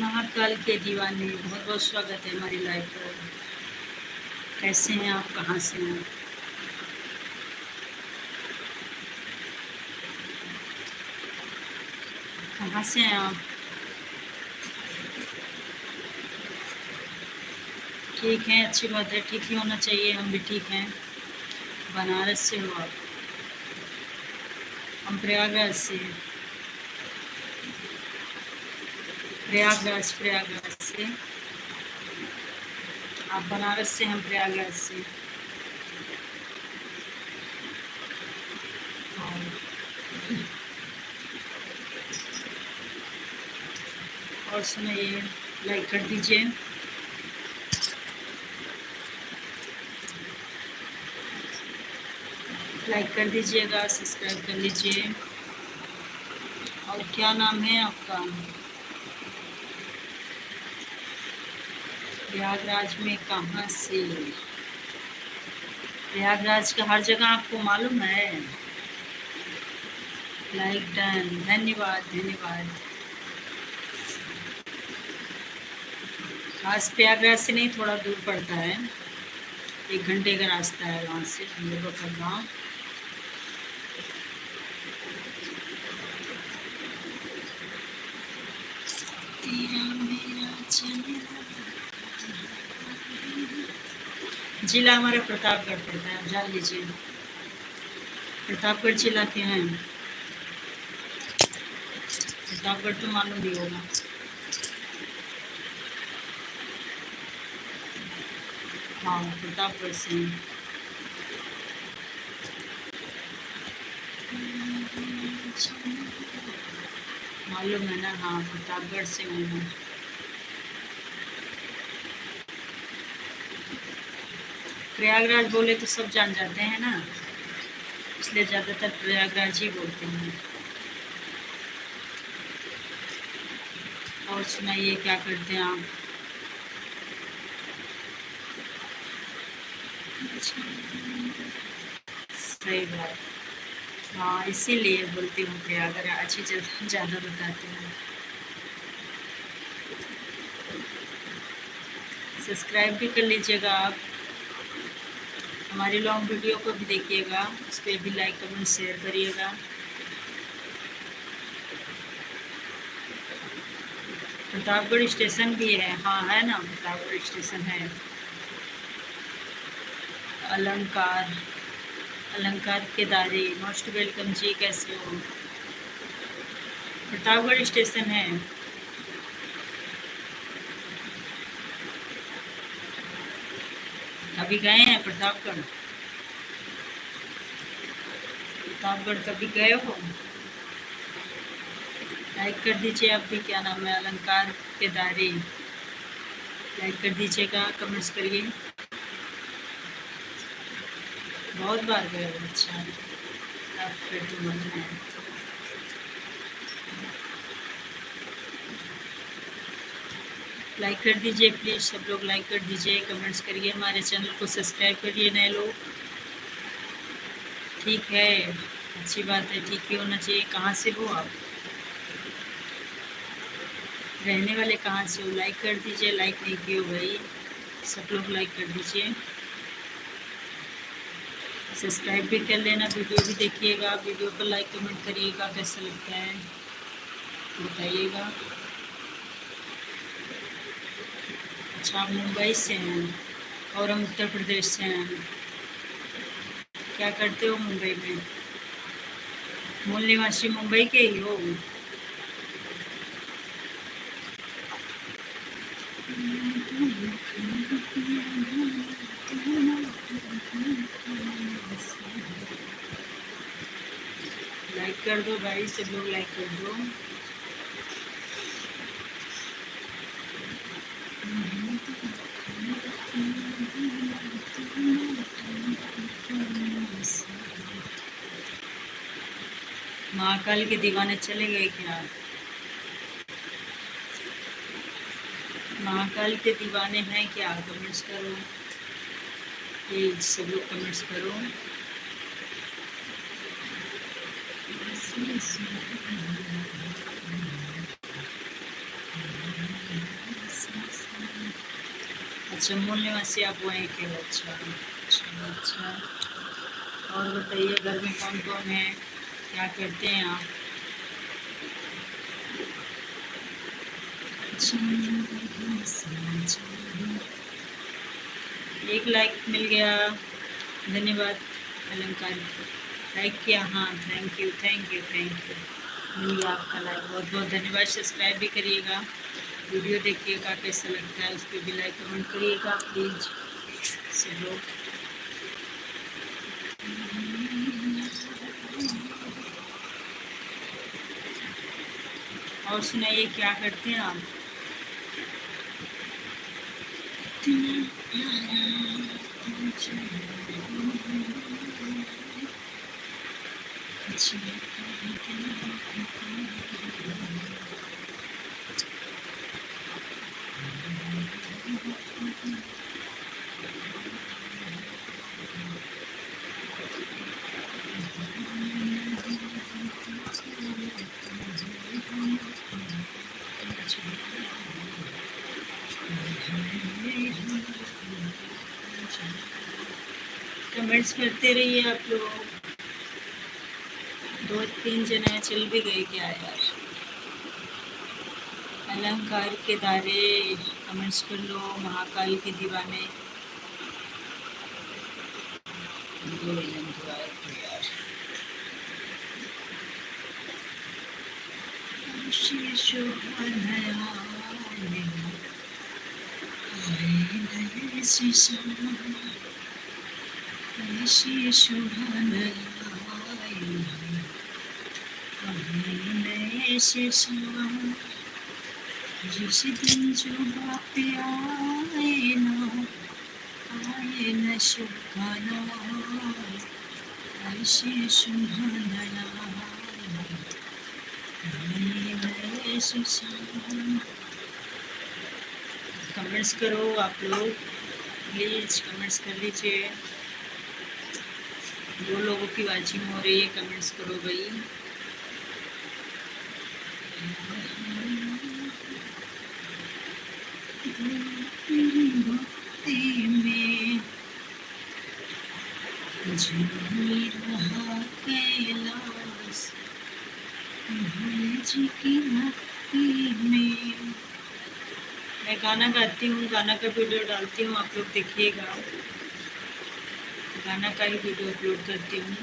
महाकाल के दीवाने, बहुत बहुत स्वागत है हमारी लाइव पर। कैसे हैं आप, कहाँ से हैं? कहाँ से हैं आप? ठीक हैं, अच्छी बात है, ठीक ही होना चाहिए, हम भी ठीक हैं। बनारस से हो आप? हम प्रयागराज से। प्रयागराज से। आप बनारस से, हम प्रयागराज से। और सुनाइए, लाइक कर दीजिए। लाइक कर दीजिएगा, सब्सक्राइब कर लीजिए। और क्या नाम है आपका? प्रयागराज में कहाँ से? प्रयागराज का हर जगह आपको मालूम है? लाइक डन, धन्यवाद धन्यवाद। खास प्रयागराज से नहीं, थोड़ा दूर पड़ता है, 1 घंटे का रास्ता है वहाँ से हम लोगों का गाँव। जिला हमारा प्रतापगढ़ पड़ता है, आप जान लीजिए। प्रतापगढ़ जिला के हैं। प्रतापगढ़ तो मालूम भी होगा। हाँ, प्रतापगढ़ से हैं। मालूम है ना? हाँ, प्रतापगढ़ से हूँ मैं। प्रयागराज बोले तो सब जान जाते हैं ना, इसलिए ज़्यादातर प्रयागराज ही बोलते हैं। और सुनाइए, क्या करते हैं आप? सही बात। हाँ, इसीलिए बोलती हूँ प्रयागराज ही ज़्यादा बताते हैं। सब्सक्राइब भी कर लीजिएगा आप, हमारी लॉन्ग वीडियो को भी देखिएगा, उस पर भी लाइक कमेंट शेयर करिएगा। प्रतापगढ़ स्टेशन भी है। हाँ है ना, प्रतापगढ़ स्टेशन है। अलंकार केदारी, मोस्ट वेलकम जी, कैसे हो? प्रतापगढ़ स्टेशन है। कभी गए हैं प्रतापगढ़? कभी गए हो? लाइक कर दीजिए आप भी। क्या नाम है? अलंकार केदारी। लाइक कर दीजिएगा, कमेंट्स करिए। बहुत बार गए हो? अच्छा, आप फिर तो मन है। लाइक कर दीजिए प्लीज़, सब लोग लाइक कर दीजिए, कमेंट्स करिए, हमारे चैनल को सब्सक्राइब करिए नए लोग। ठीक है, अच्छी बात है, ठीक ही होना चाहिए। कहाँ से हो आप? रहने वाले कहाँ से हो? लाइक कर दीजिए। लाइक नहीं किए हो भाई, सब लोग लाइक कर दीजिए, सब्सक्राइब भी कर लेना, वीडियो भी देखिएगा, वीडियो पर लाइक कमेंट करिएगा, कैसा लगता है बताइएगा। अच्छा, आप मुंबई से हैं और हम उत्तर प्रदेश से हैं। क्या करते हो मुंबई में? मूल निवासी मुंबई के ही हो? लाइक कर दो भाई, सब लोग लाइक कर दो। महाकाल के दीवाने चले गए क्या? महाकाल के दीवाने हैं क्या? कमेंट्स करो प्लीज, सब लोग कमेंट्स करो। अच्छा, मूल निवासी आप वहीं के हो। अच्छा अच्छा अच्छा। और बताइए, घर में कौन कौन है, क्या करते हैं आप? एक लाइक मिल गया, धन्यवाद अलंकार। लाइक किया, हाँ, thank you thank you thank you. मिल गया आपका लाइक, बहुत बहुत धन्यवाद। सब्सक्राइब भी करिएगा, वीडियो देखिएगा, कैसा लगता है उस पर भी लाइक कमेंट करिएगा प्लीज़ सब लोग। और सुनाइए, क्या करते हैं आप? कमेंट्स करते रहिए आप लोग। 2-3 जने चल भी गए क्या यार? अलंकार के तारे, कमेंट्स कर लो। महाकाल के दीवाने, यार जिस दिन जो बाप आए न शुभाना, ऐसे शुभाना कमेंट्स करो आप लोग, प्लीज़ कमेंट्स कर लीजिए। 2 लोगों की वाचिंग हो रही है, कमेंट्स करो भाई। भक्ति में झूमी रहा कैलाश, भोले जी की भक्ति में। मैं गाना गाती हूँ, गाना का वीडियो डालती हूँ, आप लोग देखिएगा। गाना का ही वीडियो अपलोड करती हूँ,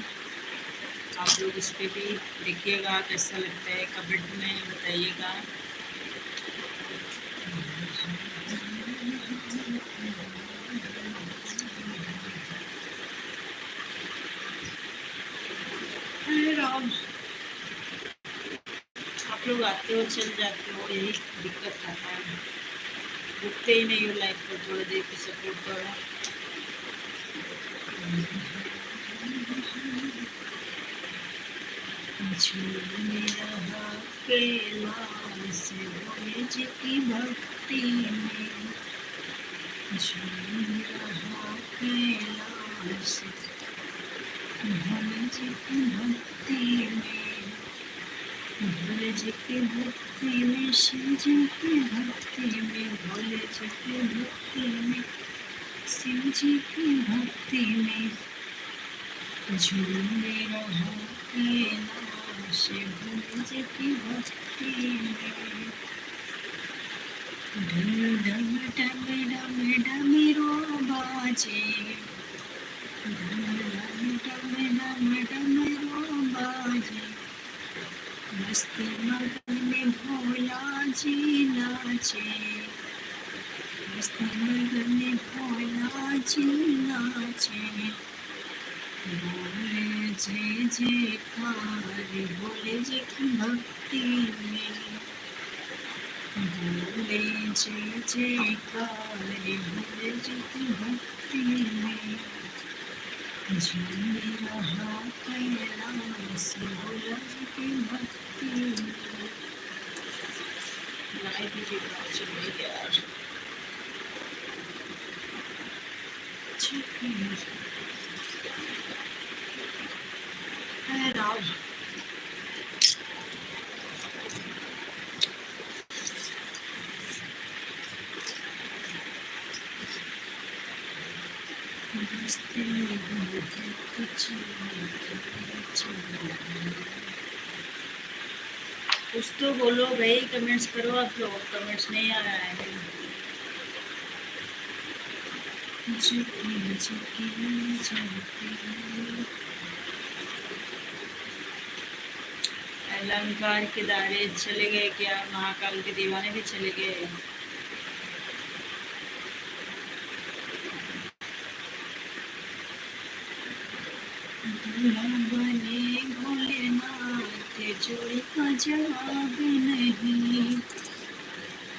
आप लोग उस पर भी देखिएगा, कैसा लगता है कमेंट में बताइएगा। राम, आप लोग आते हो चल जाते हो, यही दिक्कत आता है, रुकते ही नहीं हो लाइफ को। थोड़ा देर को सपोर्ट करो। झूम रहा कैलाश, भोले जी की भक्ति में। झूम रहा कैलाश, भोले जी की भक्ति में। भोले जी की भक्ति में, शिव जी की भक्ति में। भोले जी की भक्ति में, शिव जी की भक्ति में। झूम रहा कैलाश, भोले जी की भक्ति में। ढम ढम ढम ढम डमरू बाजे, ढम ढम ढम ढम डमरू बाजे। मस्ती मगन में भोला जी नाचे, मस्ती मगन में भोला जी नाचे। बोले जय जयकार, भोले जी की भक्ति में। बोले जय जयकार, भोले जी की भक्ति में। झूम रहा कैलाश, भोला जी की भक्ति में। लाइव वीडियो चलिए यार, है राम। कुछ तो बोलो भाई, कमेंट्स करो आप लोग, कमेंट्स नहीं आ रहा है। अलंकार के दारे चले गए क्या? महाकाल के दीवाने भी चले गए। बने भोलेनाथ जोड़ी का जवाब नहीं,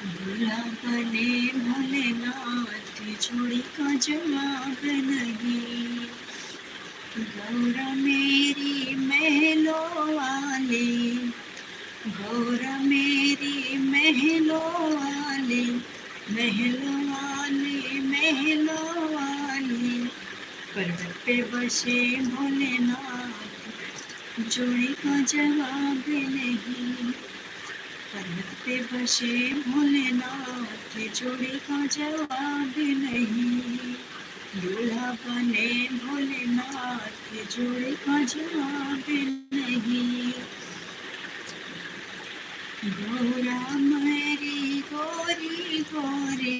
भोला बने भोलेनाथ जोड़ी का जवाब नहीं। गौरा मेरी महलों वाले, गौरा मेरी महलों वाले, महलों वाले, महलों वाले, पर्वत पे बसे भोलेनाथ जोड़ी का जवाब नहीं। पर्वत पे बसे भोलेनाथ जोड़ी का जवाब नहीं। दूल्हा बने भोलेनाथ जोड़ी का जवाब नहीं। गौरा मेरी गोरी गोरी,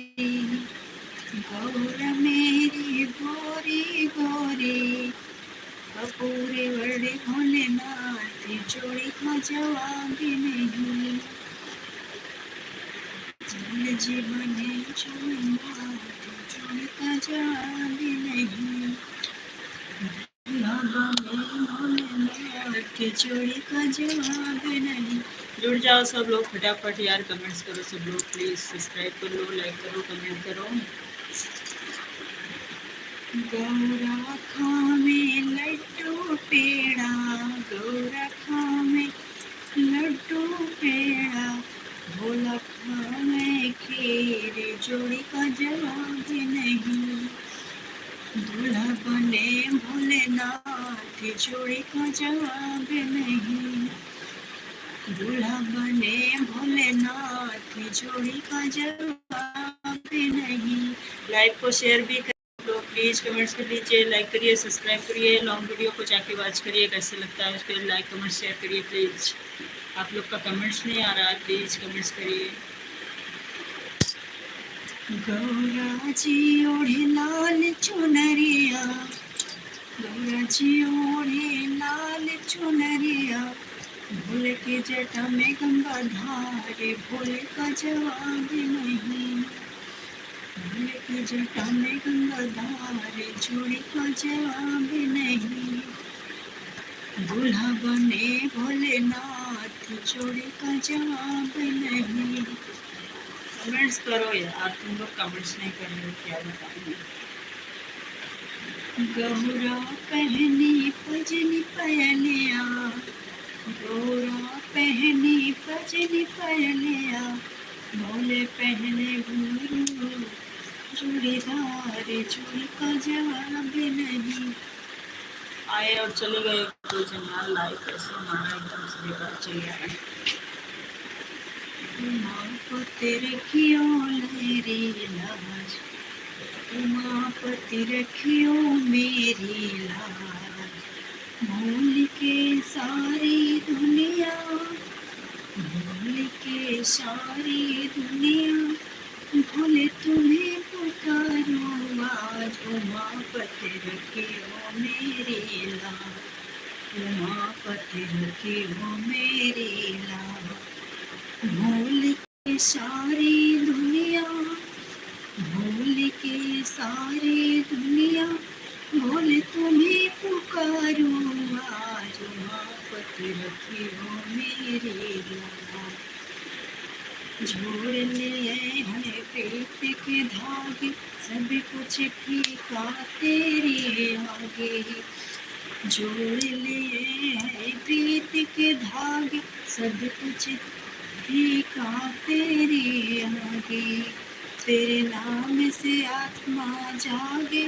गौरा मेरी गोरी गोरी, कपूरे बड़े भोलेनाथ जोड़ी का जवाब नहीं। जी बने भोलेनाथ जोड़ी का जवाब नहीं। भोलेनाथ जोड़ी का जवाब नहीं। जुड़ जाओ सब लोग फटाफट यार, कमेंट्स करो सब लोग प्लीज, सब्सक्राइब कर लो, लाइक करो, कमेंट करो। गौरा खावे लड्डू पेड़ा, गौरा खावे लड्डू पेड़ा, भोला खावे खीर जोड़ी का जवाब नहीं। दूल्हा बने भोलेनाथ जोड़ी का जवाब नहीं। दूल्हा बने भोलेनाथ जोड़ी का जवाब नहीं। लाइव को शेयर भी कर लो प्लीज, कमेंट्स कर लीजिए, लाइक करिए, सब्सक्राइब करिए, लॉन्ग वीडियो को जाके वॉच करिए, कैसे लगता है उस पर लाइक कमेंट शेयर करिए प्लीज। आप लोग का कमेंट्स नहीं आ रहा है, प्लीज कमेंट्स करिए। गौरा जी ओढ़े लाल चुनरिया, गौरा जी ओढ़े लाल चुनरिया, भोले के जटा में गंगा धारे, भोले का जवाब नहीं। भोले के जटा में गंगा धारे जोड़ी का जवाब नहीं। दूल्हा बने भोलेनाथ जोड़ी का जवाब नहीं। कमेंट्स करो यार, तुम लोग कमेंट्स नहीं कर रहे हो, क्या बताऊँ। गौरा पहनी पजनी पयलिया, गौरा पहनी पजनी पयलिया, भोले पहने घुंघरू चूड़ीदार जोड़ी का जवाब नहीं। आए और चले गए दो जन यार, लाइक कैसे हमारा एकदम से बेकार चल रहा है। उमापति रखियो मेरी लाज, उमापति रखियो मेरी लाज, भूल के सारी दुनिया, भूल के सारी दुनिया, भोले तुम्हें पुकारो आज। उमापति रखियो मेरी लाज, उमापति रखियो मेरी लाज, भूल के सारी दुनिया, भूल के सारी दुनिया, भोले तुम्हें पुकारो आज। उमापति रखियो मेरी लाज, जोड़ लिए हैं पेट के धागे, सब कुछ फीका तेरे आगे। जोड़ लिए हैं प्रीत के धागे, सब कुछ फीका तेरे आगे। तेरे नाम से आत्मा जागे,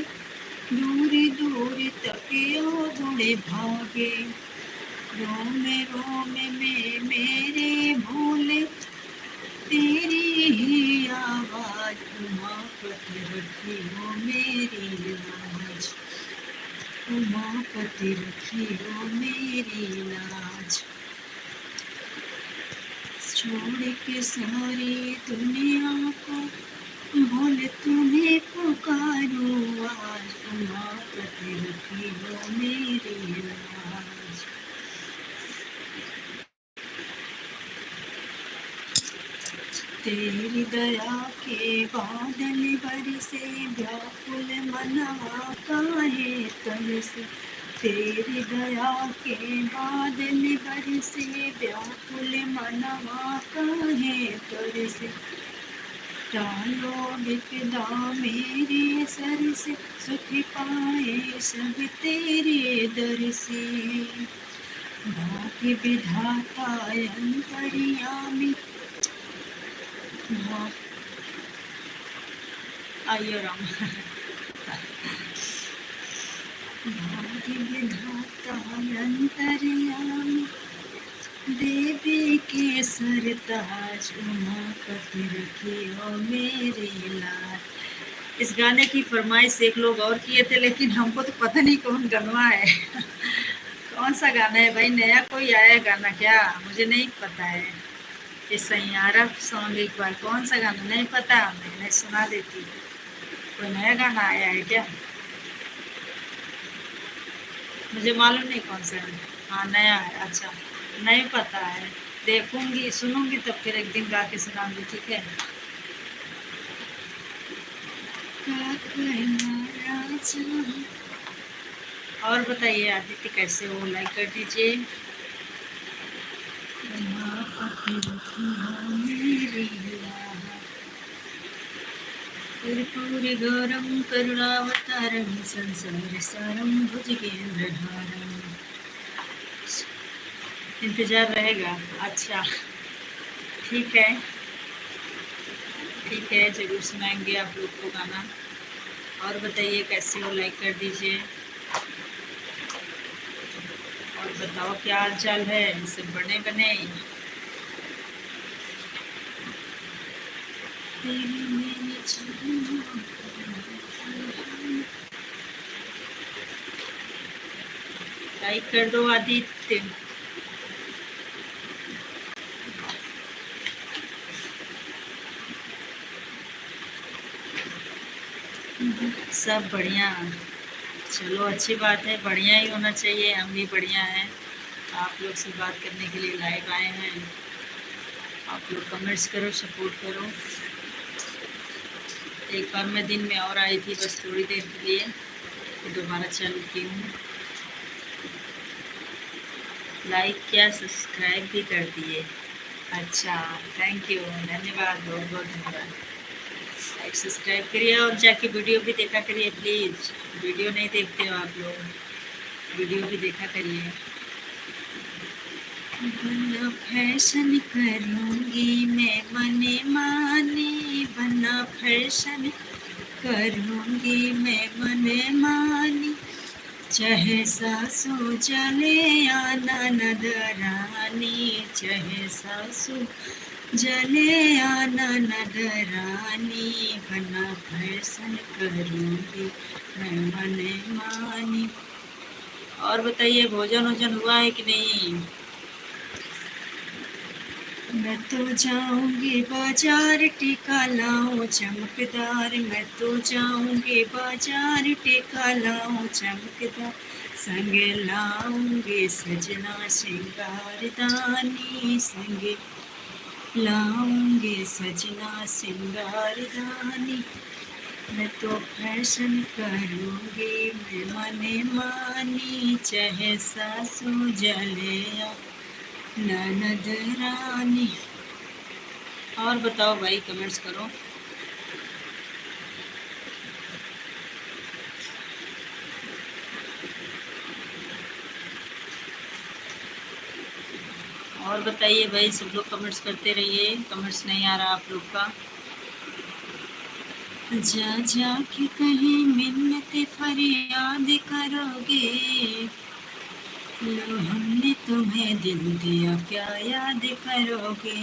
दूर दूर तक ओ दौड़े भागे। रोम रोम में मेरे भोले, तेरी ही आवाज, उमापति रखी हो मेरी लाज, उमापति रखी हो मेरी लाज। छोड़ के सारी दुनिया को बोल तुम्हें पुकारूं आज, उमापति रखी हो मेरी लाज। तेरी दया के बादल बरसे, व्याकुल मनवा काहे तरसे। तेरी दया के बादल बरसे, व्याकुल मनवा काहे तरसे। डालो विपदा मेरे सर से, सुख पाए सब तेरे दर से। भाग्य विधाता अंतर्यामी, आइयो राम। भाग्य विधाता अंतर्यामी, देवी के सरताज, उमापति रखी हो मेरी लाज। इस गाने की फरमाइश एक लोग और किए थे, लेकिन हमको तो पता नहीं कौन गनवा है। कौन सा गाना है भाई? नया कोई आया गाना क्या? मुझे नहीं पता है। ये सैयारा सॉन्ग एक बार कौन सा गाना नहीं पता, मैं सुना देती। कोई नया गाना आया है क्या? मुझे मालूम नहीं कौन सा है। हाँ नया है, अच्छा नहीं पता है। देखूंगी सुनूंगी तब फिर एक दिन गा के सुनाऊंगी, ठीक है। और बताइए आदित्य कैसे हो? लाइक कर दीजिए। कर्पूरगौरं करुणावतारं संसारसारं भुजगेन्द्रहारं। इंतजार रहेगा? अच्छा ठीक है, ठीक है, जरूर सुनाएंगे आप लोग को गाना। और बताइए कैसे हो? लाइक कर दीजिए। और बताओ क्या हाल चाल है? सब बने बने? लाइक कर दो आदित्य। सब बढ़िया, चलो अच्छी बात है, बढ़िया ही होना चाहिए। हम भी बढ़िया हैं। आप लोग से बात करने के लिए लाइव आए हैं। आप लोग कमेंट्स करो, सपोर्ट करो। एक बार मैं दिन में और आई थी, बस थोड़ी देर के लिए, तो दोबारा चालू की हूँ। लाइक किया, सब्सक्राइब भी कर दिए। अच्छा थैंक यू, धन्यवाद, बहुत बहुत धन्यवाद। लाइक सब्सक्राइब करिए और जाके वीडियो भी देखा करिए प्लीज़। वीडियो नहीं देखते हो आप लोग, वीडियो भी देखा करिए। बना फैशन करूँगी मैं मने मानी, बना फैशन करूँगी मैं मने मानी। चाहे सासू जले या ननद रानी, चाहे सासू जले या ननद रानी। बना फैशन करूँगी मैं मने मानी। और बताइए भोजन वोजन हुआ है कि नहीं? मैं तो जाऊंगी बाजार, टीका लाऊं चमकदार। मैं तो जाऊंगी बाजार, टीका लाऊं चमकदार। संग लाऊंगी सजना श्रृंगारदानी, संग लाऊंगी सजना श्रृंगारदानी। मैं तो फैशन करूंगी मैं मने मानी, चाहे सासू जले या ननद रानी। और बताओ भाई, कमेंट्स करो। और बताइए भाई, सब लोग कमेंट्स करते रहिए। कमेंट्स नहीं आ रहा आप लोग का। जा जा के कहीं मिन्नत फरियाद करोगे, लो हमने तुम्हें दिल दिया क्या याद करोगे।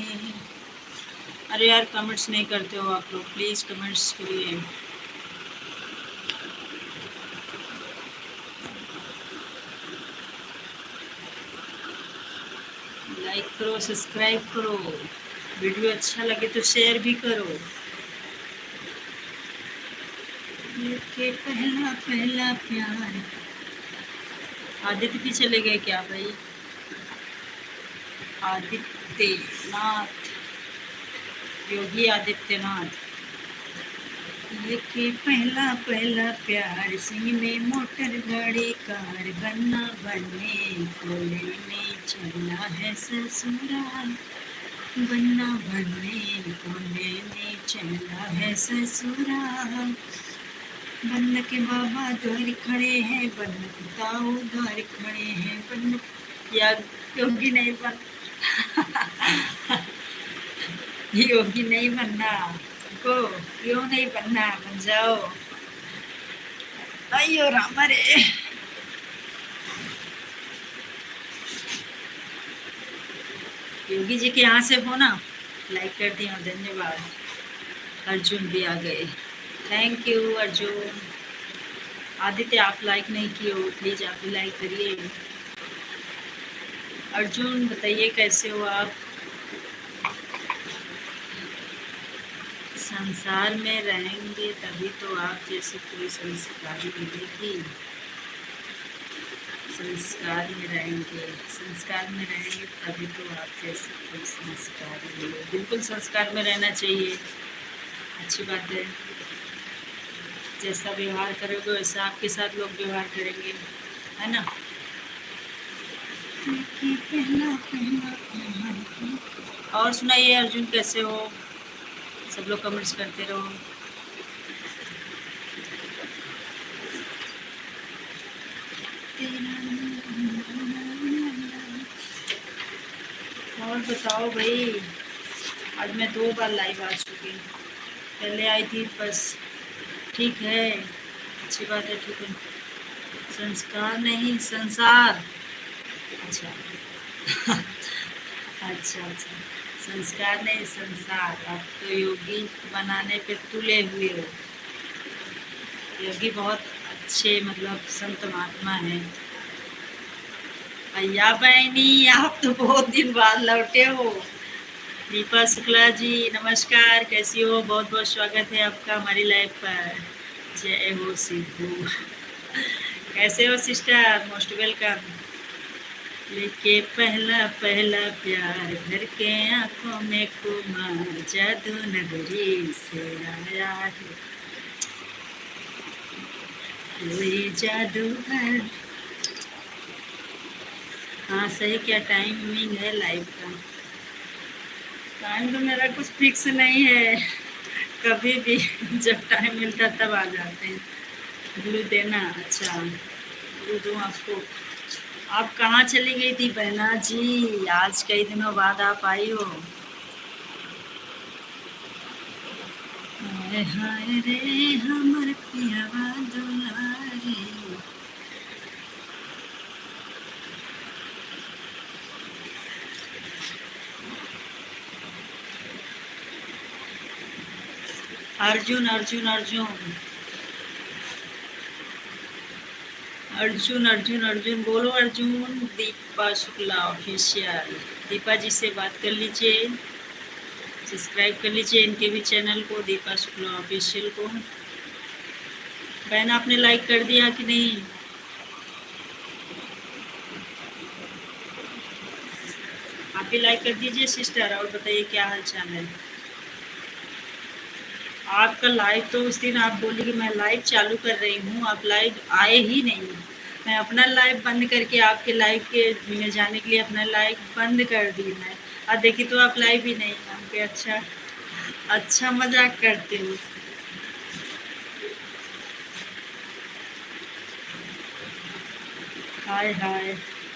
अरे यार कमेंट्स नहीं करते हो आप लोग, प्लीज़ कमेंट्स करिए। लाइक करो, सब्सक्राइब करो, वीडियो अच्छा लगे तो शेयर भी करो। के पहला पहला प्यार। आदित्य भी चले गए क्या भाई? आदित्यनाथ, योगी आदित्यनाथ। लेके पहला पहला प्यार, सिंह में मोटर गाड़ी कार, बनना बनने को लेने चला है ससुराल, बनना बनने को लेने चला है ससुराल। बन के बाबा द्वार खड़े हैं, बन ताऊ द्वार खड़े हैं, बन या योगी नहीं बन योगी नहीं बनना को, क्यों नहीं बनना, बन जाओ। अयो रामा रे। योगी जी के यहाँ से हो ना, लाइक कर दिया, धन्यवाद। अर्जुन भी आ गए, थैंक यू अर्जुन। आदित्य आप लाइक नहीं किए हो, प्लीज आप भी लाइक करिए। अर्जुन बताइए कैसे हो आप? संसार में रहेंगे तभी तो आप जैसे कोई संस्कारी मिलेगी। संस्कार में रहेंगे, संस्कार में रहेंगे तभी तो आप जैसे कोई संस्कारी मिले। बिल्कुल संस्कार में रहना चाहिए, अच्छी बात है। जैसा व्यवहार करोगे वैसा आपके साथ लोग व्यवहार करेंगे, है ना। पहला पहला। और सुनाइए अर्जुन कैसे हो? सब लोग कमेंट्स करते रहो। और बताओ भाई, आज मैं 2 बार लाइव आ चुकी, पहले आई थी बस। ठीक है, अच्छी बात है, ठीक है। संस्कार नहीं संसार, अच्छा अच्छा अच्छा, संस्कार नहीं संसार। अब तो योगी बनाने पे तुले हुए हो। योगी बहुत अच्छे मतलब संत महात्मा है। भैया बहनी आप तो बहुत दिन बाद लौटे हो। दीपा शुक्ला जी नमस्कार, कैसी हो? बहुत बहुत स्वागत है आपका हमारी लाइव पर। जय हो सिद्धू। कैसे हो सिस्टर? Most welcome. लेके पहला पहला प्यार, भर के आंखों में कुमार, जादू नगरी से आया है कोई जादूगर। हाँ सही, क्या टाइमिंग है लाइव का? टाइम तो मेरा कुछ फिक्स नहीं है, कभी भी जब टाइम मिलता तब आ जाते हैं। ब्लू देना, अच्छा ब्लू दूँ आपको। आप कहाँ चली गई थी बहना जी? आज कई दिनों बाद आप आई हो। हाय हाय रे हमर पियावा दुलारे। अर्जुन अर्जुन अर्जुन अर्जुन अर्जुन अर्जुन बोलो अर्जुन। दीपा शुक्ला ऑफिशियल, दीपा जी से बात कर लीजिए, सब्सक्राइब कर लीजिए इनके भी चैनल को, दीपा शुक्ला ऑफिशियल को। बहन आपने लाइक कर दिया कि नहीं? आप भी लाइक कर दीजिए सिस्टर। और बताइए क्या हाल चाल है आपका? लाइव तो उस दिन आप बोली कि मैं लाइव चालू कर रही हूँ, आप लाइव आए ही नहीं। मैं अपना लाइव बंद करके आपके लाइव के में जाने के लिए अपना लाइव बंद कर दी मैं। और देखी तो आप लाइव ही नहीं आपके। अच्छा अच्छा, मजाक करते हो। हाय हाय,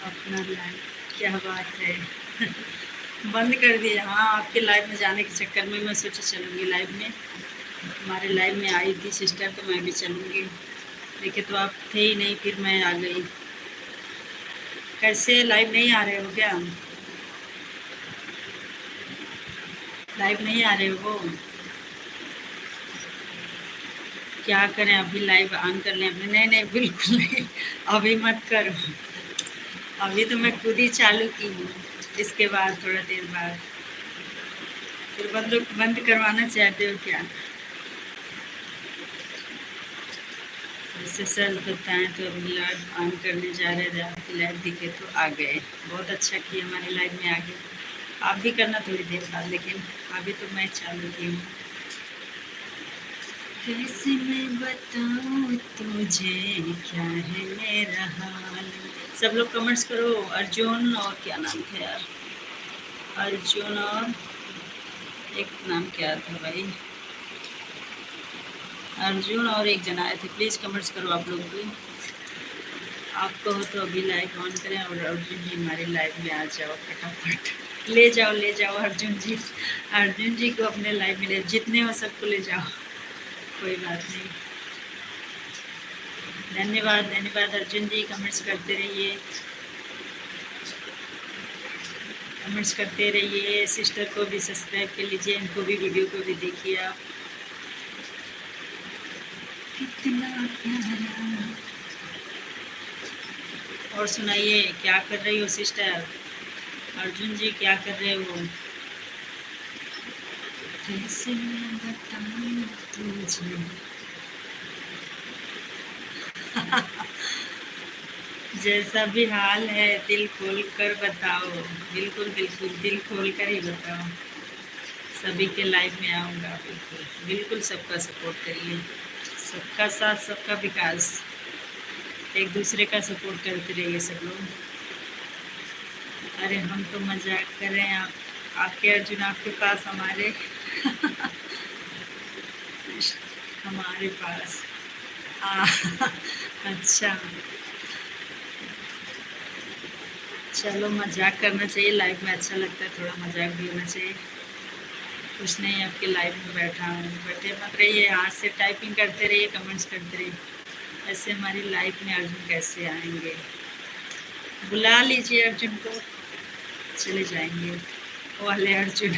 अपना लाइव, क्या बात है। बंद कर दिया? हाँ, आपके लाइव में जाने के चक्कर में मैं सोचा चलूँगी लाइव में। हमारे लाइव में आई थी सिस्टर तो मैं भी चलूँगी, देखे तो आप थे ही नहीं, फिर मैं आ गई। कैसे लाइव नहीं आ रहे हो क्या? लाइव नहीं आ रहे हो? क्या करें, अभी लाइव ऑन कर लें अपने? नहीं नहीं, बिल्कुल नहीं, अभी मत करो। अभी तो मैं खुद ही चालू की हूँ, इसके बाद थोड़ा देर बाद फिर बंद करवाना चाहते हो क्या? जैसे सर बताएं तो अभी लाइव ऑन करने जा रहे थे, आपकी लाइव दिखे तो आ गए। बहुत अच्छा किया, हमारी लाइव में आ गए। आप भी करना थोड़ी देर बाद, लेकिन अभी तो मैं चालू की हूँ। कैसे मैं बताऊँ तुझे क्या है मेरा हाल। सब लोग कमेंट्स करो। अर्जुन और क्या नाम था यार, अर्जुन और एक नाम क्या था भाई, अर्जुन और एक जना आए थे। प्लीज़ कमेंट्स करो आप लोग भी। आप कहो तो अभी लाइव ऑन करें और अर्जुन जी हमारे लाइव में आ जाओ फटाफट। ले जाओ अर्जुन जी, अर्जुन जी को अपने लाइव में ले, जितने हो सबको ले जाओ, कोई बात नहीं। धन्यवाद धन्यवाद अर्जुन जी, कमेंट्स करते रहिए, कमेंट्स करते रहिए। सिस्टर को भी सब्सक्राइब कर लीजिए, इनको भी, वीडियो को भी देखिए आप। कितना प्यारा। और सुनाइए, क्या कर रही हो सिस्टर? अर्जुन जी क्या कर रहे हो? कैसे मैं बताऊं तुझे। जैसा भी हाल है दिल खोल कर बताओ। बिल्कुल बिल्कुल, दिल खोल कर ही बताओ। सभी के लाइव में आऊँगा, बिल्कुल बिल्कुल। सबका सपोर्ट करिए, सबका साथ सबका विकास, एक दूसरे का सपोर्ट करते रहिए सब लोग। अरे हम तो मजाक कर रहे हैं, आप आपके अर्जुन आपके पास, हमारे हमारे पास। अच्छा, चलो मजाक करना चाहिए, लाइव में अच्छा लगता है, थोड़ा मजाक भी होना चाहिए। कुछ नहीं, आपके लाइव में बैठा हूँ, बैठे मत रहिए, हाथ से टाइपिंग करते रहिए, कमेंट्स करते रहिए। ऐसे हमारी लाइफ में अर्जुन कैसे आएंगे? बुला लीजिए अर्जुन को, चले जाएंगे वो वाले अर्जुन।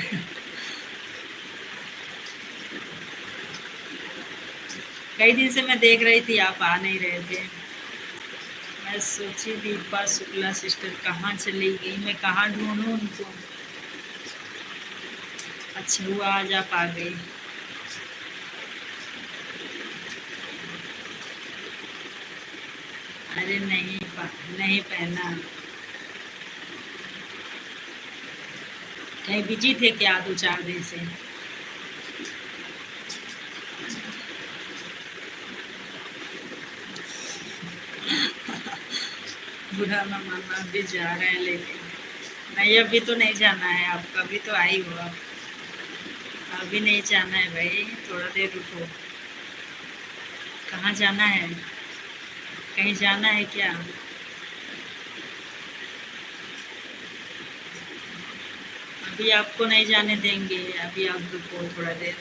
कई दिन से मैं देख रही थी, आप आ नहीं रहे थे। मैं सोची दीपा शुक्ला सिस्टर कहाँ चली गई, मैं कहाँ ढूंढूं उनको। अच्छा हुआ आज आप आ गई। अरे नहीं नहीं पहना, कहीं बिजी थे क्या 2-4 दिन से? बुरा ना मानना, अभी जा रहे हैं, लेकिन नहीं अभी तो नहीं जाना है आपका, अभी तो आई हो आप, अभी नहीं जाना है भाई, थोड़ा देर रुको। कहाँ जाना है, कहीं जाना है क्या? अभी आपको नहीं जाने देंगे, अभी आप रुको थोड़ा देर।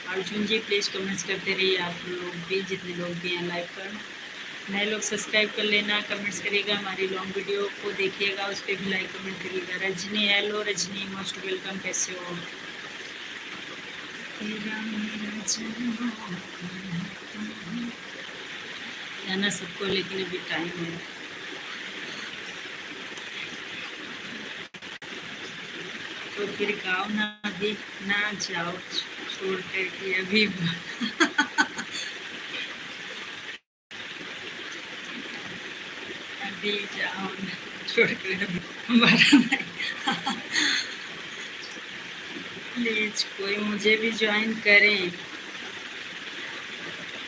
अर्जुन जी प्लीज़ कमेंट्स करते रहिए, आप लोग भी, जितने लोग भी हैं लाइव पर। नए लोग सब्सक्राइब कर लेना, कमेंट्स करिएगा, हमारी लॉन्ग वीडियो को देखिएगा, उस पर भी लाइक कमेंट करिएगा। Rajni, hello Rajni, most welcome, कैसे हो? जाना सबको, लेकिन अभी टाइम है। तो फिर गाँव ना, अभी ना जाओ छोड़ कर के अभी। अभी जाओ छोड़ कर, अभी हमारा नहीं। प्लीज़ कोई मुझे भी ज्वाइन करें,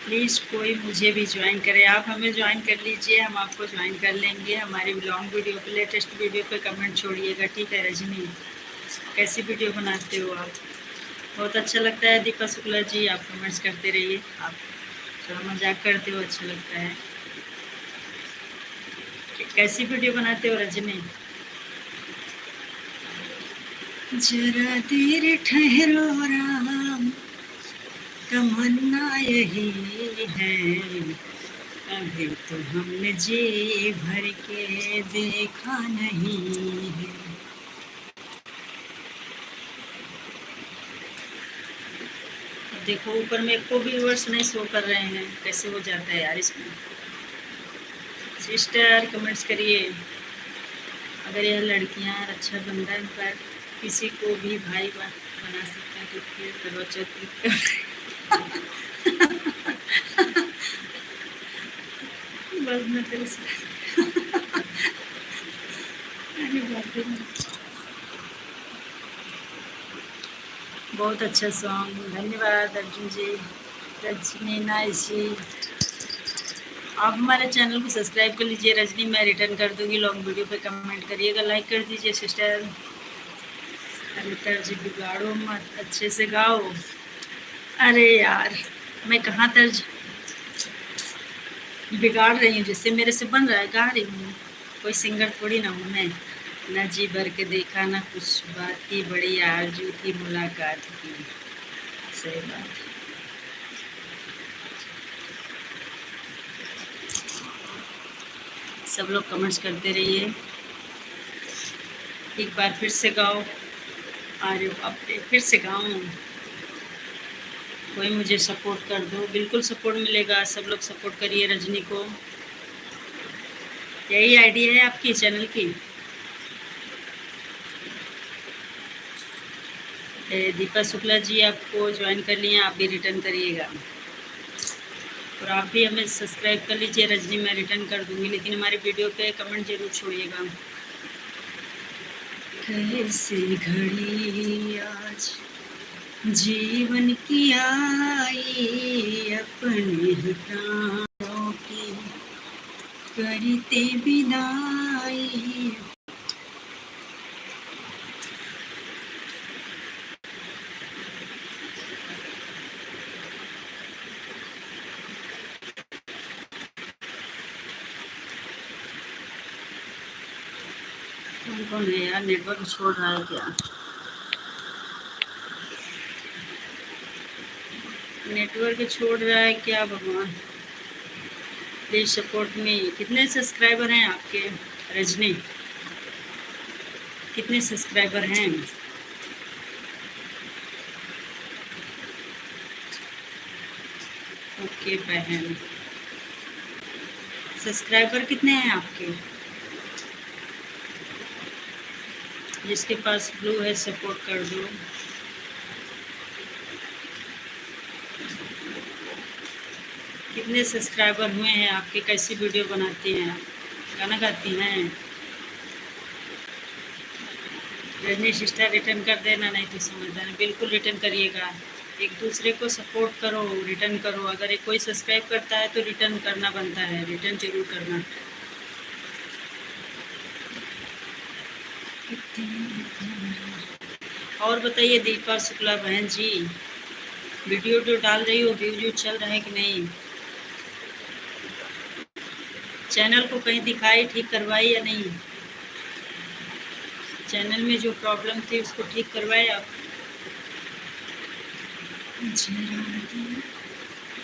प्लीज़ कोई मुझे भी ज्वाइन करे। आप हमें ज्वाइन कर लीजिए, हम आपको ज्वाइन कर लेंगे। हमारी लॉन्ग वीडियो पे, लेटेस्ट वीडियो पे कमेंट छोड़िएगा, ठीक है? रजनी, कैसी वीडियो बनाते हो आप? बहुत अच्छा लगता है दीपा शुक्ला जी, आप कमेंट्स करते रहिए, आप थोड़ा मजाक करते हो, अच्छा लगता है। कैसी वीडियो बनाते हो रजनी? जरा देर ठहरो राम, तमन्ना यही है, अभी तो हमने जी भर के देखा नहीं है। देखो ऊपर में को व्यूअर्स नहीं शो कर रहे हैं, कैसे हो जाता है यार इसमें। सिस्टर कमेंट्स करिए। अगर यह लड़कियां रक्षाबंधन पर किसी को भी भाई बना सकते हैं तो फिर करवा चौथ बस मैं तेरे से बहुत अच्छा सॉन्ग, धन्यवाद अर्जुन जी, रजनीना जी। आप हमारे चैनल को सब्सक्राइब कर लीजिए। रजनी मैं रिटर्न कर दूंगी, लॉन्ग वीडियो पे कमेंट करिएगा, लाइक कर दीजिए सिस्टर। अरे तर्ज बिगाड़ो मत, अच्छे से गाओ। अरे यार मैं कहाँ तर्ज बिगाड़ रही हूँ, जिससे मेरे से बन रहा है गा रही हूँ। कोई सिंगर थोड़ी ना हूँ मैं। न जी भर के देखा ना कुछ बात की, बड़ी आरज़ू थी मुलाकात की। सही बात। सब लोग कमेंट्स करते रहिए। एक बार फिर से गाओ। अरे बाप रे, फिर से गाऊँ? कोई मुझे सपोर्ट कर दो, बिल्कुल सपोर्ट मिलेगा। सब लोग सपोर्ट करिए रजनी को। यही आईडी है आपकी चैनल की? दीपा शुक्ला जी आपको ज्वाइन कर लिए, आप भी रिटर्न करिएगा। और आप भी हमें सब्सक्राइब कर लीजिए। रजनी मैं रिटर्न कर दूंगी, लेकिन हमारी वीडियो पे कमेंट जरूर छोड़िएगा। कैसी घड़ी आज जीवन की आई, अपने ही प्राणों की करते विदाई। कौन है यार, नेटवर्क छोड़ रहा है क्या? नेटवर्क छोड़ रहा है क्या भगवान? प्लीज सपोर्ट में। कितने सब्सक्राइबर हैं आपके रजनी? कितने सब्सक्राइबर हैं? ओके बहन, सब्सक्राइबर कितने हैं आपके? जिसके पास ब्लू है सपोर्ट कर दो। कितने सब्सक्राइबर हुए हैं आपके? कैसी वीडियो बनाती हैं आप? गाना गाती हैं? रजनी सिस्टर रिटर्न कर देना, नहीं तो समझदार। बिल्कुल रिटर्न करिएगा। एक दूसरे को सपोर्ट करो, रिटर्न करो। अगर एक कोई सब्सक्राइब करता है तो रिटर्न करना बनता है, रिटर्न जरूर करना। और बताइए दीपा शुक्ला बहन जी, वीडियो जो डाल रही हो व्यूज चल रहे हैं कि नहीं? चैनल को कहीं दिखाई, ठीक करवाई या नहीं? चैनल में जो प्रॉब्लम थी उसको ठीक करवाए आप?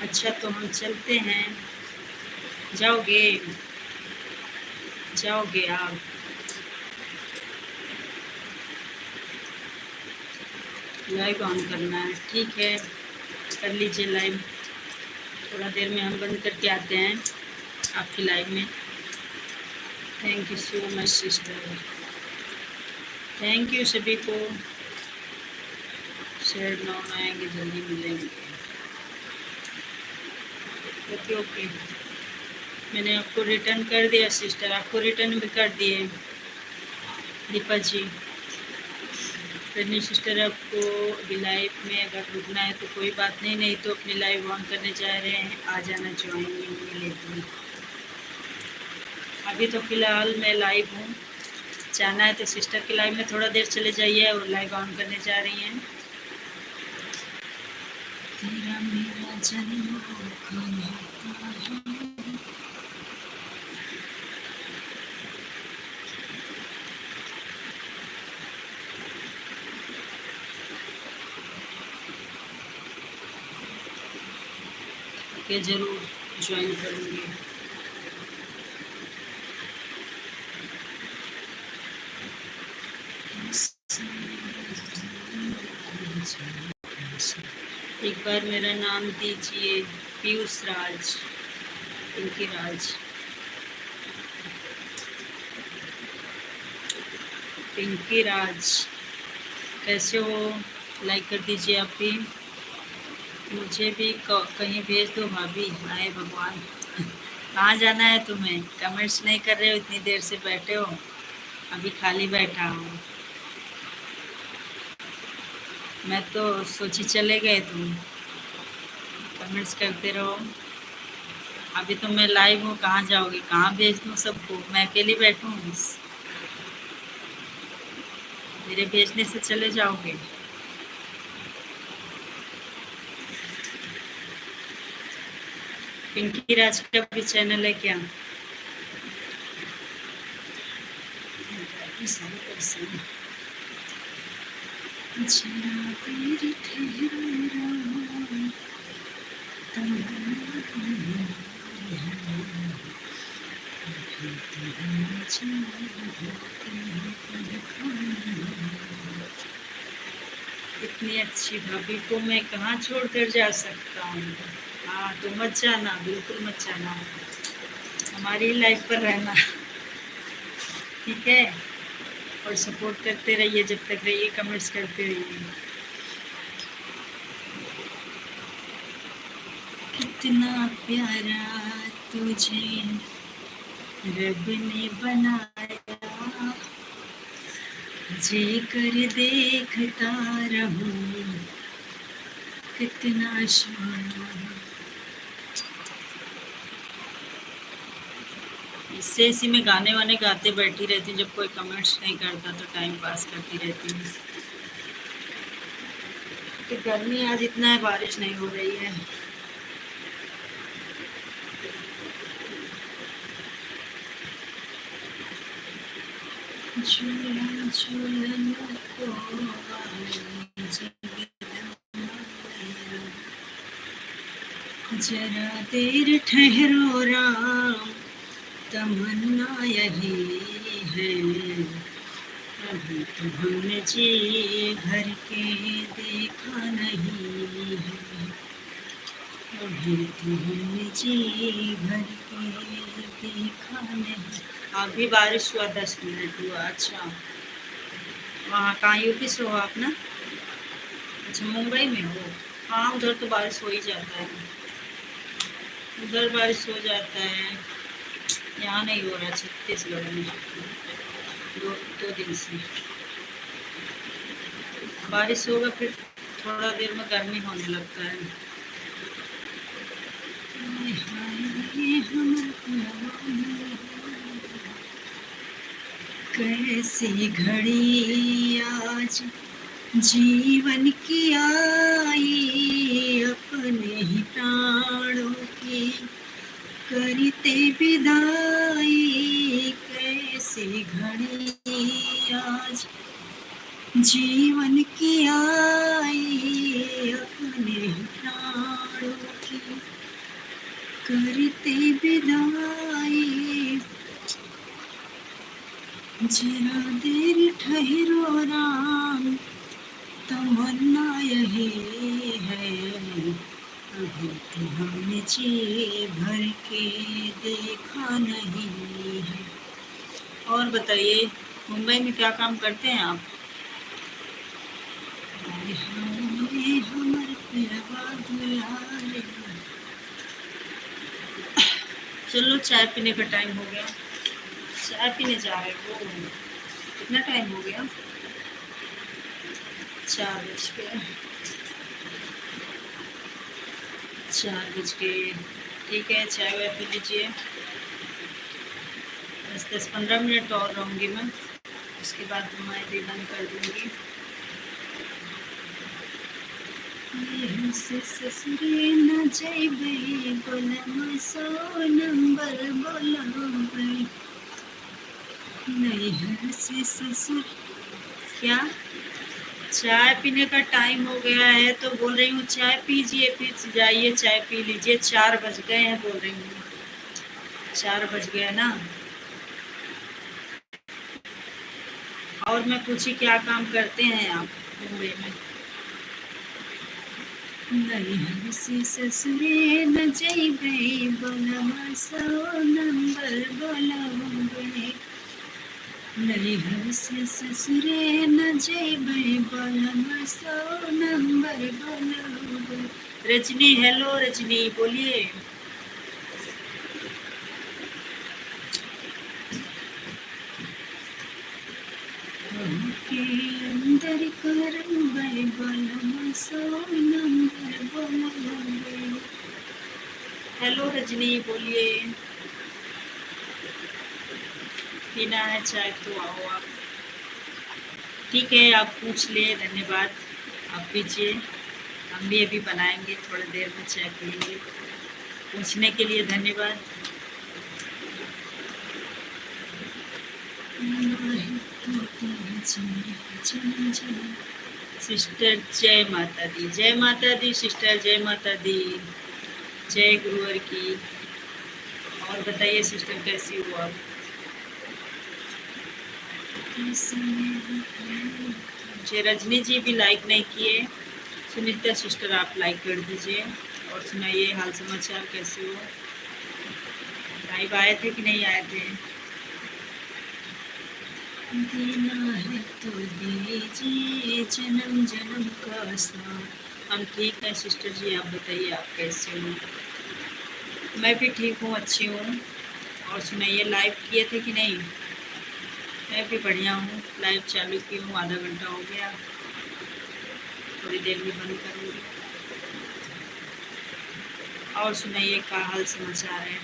अच्छा तो हम चलते हैं। जाओगे? जाओगे आप? लाइव ऑन करना है, ठीक है कर लीजिए लाइव। थोड़ा देर में हम बंद करके आते हैं आपकी लाइव में। Thank you so much sister, thank you सभी को। शेयर नाउन आएंगे, जल्दी मिलेंगे। ओके ओके, मैंने आपको रिटर्न कर दिया सिस्टर, आपको रिटर्न भी कर दिए दीपा जी। रजनी सिस्टर आपको अभी लाइव में अगर रुकना है तो कोई बात नहीं, नहीं तो अपनी लाइव ऑन करने जा रहे हैं, आ जाना ज्वाइन लेती। अभी तो फ़िलहाल मैं लाइव हूँ, जाना है तो सिस्टर की लाइव में थोड़ा देर चले जाइए और लाइव ऑन करने जा रही हैं। तेरा मेरा जन्म के ज़रूर ज्वाइन करूँगी। एक बार मेरा नाम दीजिए। पीयूष राज, पिंकी राज, पिंकी राज, कैसे हो? लाइक कर दीजिए आप भी। मुझे भी कहीं भेज दो भाभी। हाय भगवान, कहाँ जाना है तुम्हें? कमेंट्स नहीं कर रहे हो, इतनी देर से बैठे हो। अभी खाली बैठा हूँ। मैं तो सोची चले गए तुम। कमेंट्स करते रहो। अभी तो मैं लाइव हूँ, कहाँ जाओगे? कहाँ भेज दूँ सबको? मैं अकेली बैठूँ? मेरे भेजने से चले जाओगे? पिंकी राज का भी चैनल है क्या? इतनी अच्छी भाभी को मैं कहाँ छोड़कर जा सकता हूँ। हाँ तो मत जाना, बिल्कुल मत जाना, हमारी लाइफ पर रहना, ठीक है? और सपोर्ट करते रहिए, जब तक रहिए कमेंट्स करते रहिए। कितना प्यारा तुझे रब ने बनाया, जी कर देखता रहूं कितना शाना। इससे इसी में गाने वाने गाते बैठी रहती हूँ, जब कोई कमेंट्स नहीं करता तो टाइम पास करती रहती हूँ। कि गर्मी आज इतना है, बारिश नहीं हो रही है। झूला झूलन को जरा देर ठहरो राम, तमन्ना यही है, अभी तो हमने जी भर के देखा नहीं है, अभी तो हमने जी भर के देखा नहीं। अभी बारिश हुआ, 10 मिनट हुआ। अच्छा, वहाँ कहाँ यूपी से हो आप ना? अच्छा, मुंबई में हो? हाँ, उधर तो बारिश हो ही जाता है, उधर बारिश हो जाता है, यहाँ नहीं हो रहा छत्तीसगढ़ में। दो दिन से बारिश होगा, फिर थोड़ा देर में गर्मी होने लगता है। कैसी घड़ी आज जीवन की आई, अपने ही प्राणों की करते विदाई, कैसी घड़ी आज जीवन की आई, अपने प्राणों की करते विदाई, जरा देर ठहरो राम, तमन्ना यही है, अभी तो हमने जी भर के देखा नहीं है। और बताइए, मुंबई में क्या काम करते हैं आप? चलो, चाय पीने का टाइम हो गया, चाय पीने जा रहे हो? कितना टाइम हो गया? 4 बज गए, 4 बज गए। ठीक है, चाय वाय पी लीजिए। 10-15 मिनट और रहूँगी मैं, उसके बाद मैं भी बंद कर दूँगी। ससुरे न जइबे बोलम सो नंबर बोलबे, नैहर से ससुर। क्या? चाय पीने का टाइम हो गया है तो बोल रही हूँ चाय पीजिए, फिर जाइए चाय पी लीजिए। 4 बज गए हैं, बोल रही हूँ 4 बज गया ना। और मैं पूछी क्या काम करते हैं आप मुंबई में? नैहर से ससुरे न जइबै बोलमा सौ नंबर बोलबै नैहर से ससुरे न जइबै बोलमा सौ नंबर बोलबै। रजनी, हेलो रजनी, बोलिए। के अंदर करबै बोलमा सौ नंबर बोलबै। हेलो रजनी, बोलिए। पीना है चाय तो आओ आप। ठीक है, आप पूछ लिए, धन्यवाद। आप पीजिए, हम भी अभी बनाएंगे, थोड़ी देर में चाय पिएंगे। पूछने के लिए धन्यवाद। सिस्टर जय माता दी, जय माता दी सिस्टर, जय माता दी, जय गुरुवर की। और बताइए सिस्टर, कैसी हो आप? मुझे रजनी जी भी लाइक नहीं किए। सुनीता सिस्टर, आप लाइक कर दीजिए। और सुनाइए हाल समाचार, कैसे हो? लाइव आए थे कि नहीं आए थे? देना है तो दीजिए जन्म जन्म का साथ। हम ठीक हैं सिस्टर जी, आप बताइए आप कैसे हो? मैं भी ठीक हूँ, अच्छी हूँ। और सुनाइए, लाइव किए थे कि नहीं? मैं भी बढ़िया हूँ, लाइव चालू की हूँ, आधा घंटा हो गया, थोड़ी देर में बंद करूँगी। और सुनाइए क्या हाल समाचार है?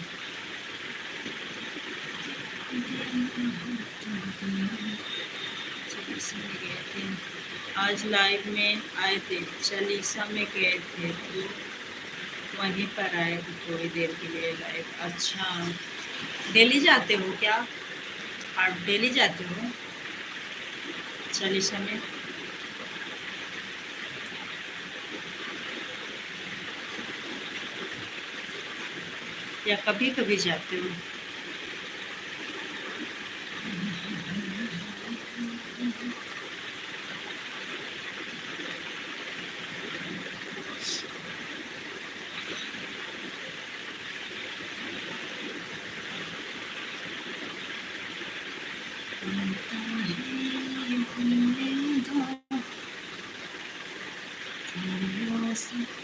गए थे आज, लाइव में आए थे, चालीसा में गए थे तो वहीं पर आए थे थोड़ी देर के लिए लाइव। अच्छा, डेली जाते हो क्या आप? डेली जाते हो चालीसा में? या कभी कभी जाते हो?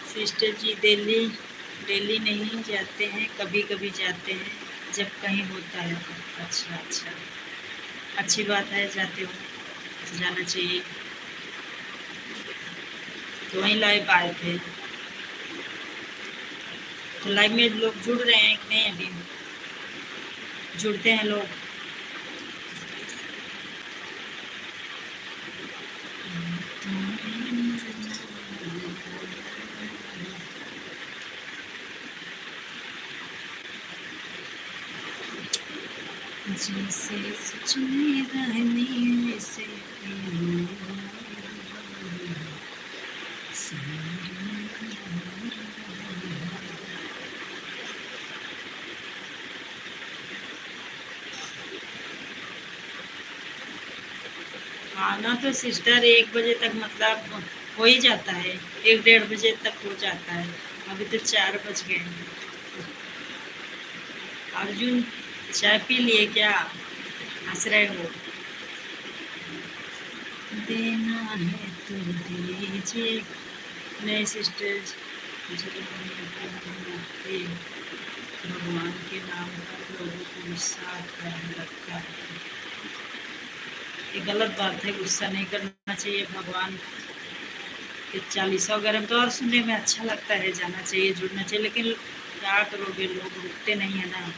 सिस्टर जी दिल्ली डेली नहीं जाते हैं, कभी कभी जाते हैं जब कहीं होता है। अच्छा अच्छा, अच्छी बात है, जाते हो, जाना चाहिए। तो वहीं लाइव आए थे, तो लाइव में लोग जुड़ रहे हैं कि नहीं? अभी जुड़ते हैं लोग? जैसे सच में रहने वैसे खाना तो सिस्टर 1 बजे तक मतलब हो ही जाता है, 1 डेढ़ बजे तक हो जाता है। अभी तो 4 बज गए हैं। अर्जुन, चाय पी लिए क्या? हंस रहे हो? देना है तो दीजिए। नहीं सिस्टर, भगवान के नाम पर लोगों को गुस्सा करने लगता है। ये गलत बात है, गुस्सा नहीं करना चाहिए। भगवान के चालीसा वगैरह में तो और सुनने में अच्छा लगता है, जाना चाहिए, जुड़ना चाहिए, लेकिन क्या करोगे, लोग रुकते नहीं है ना।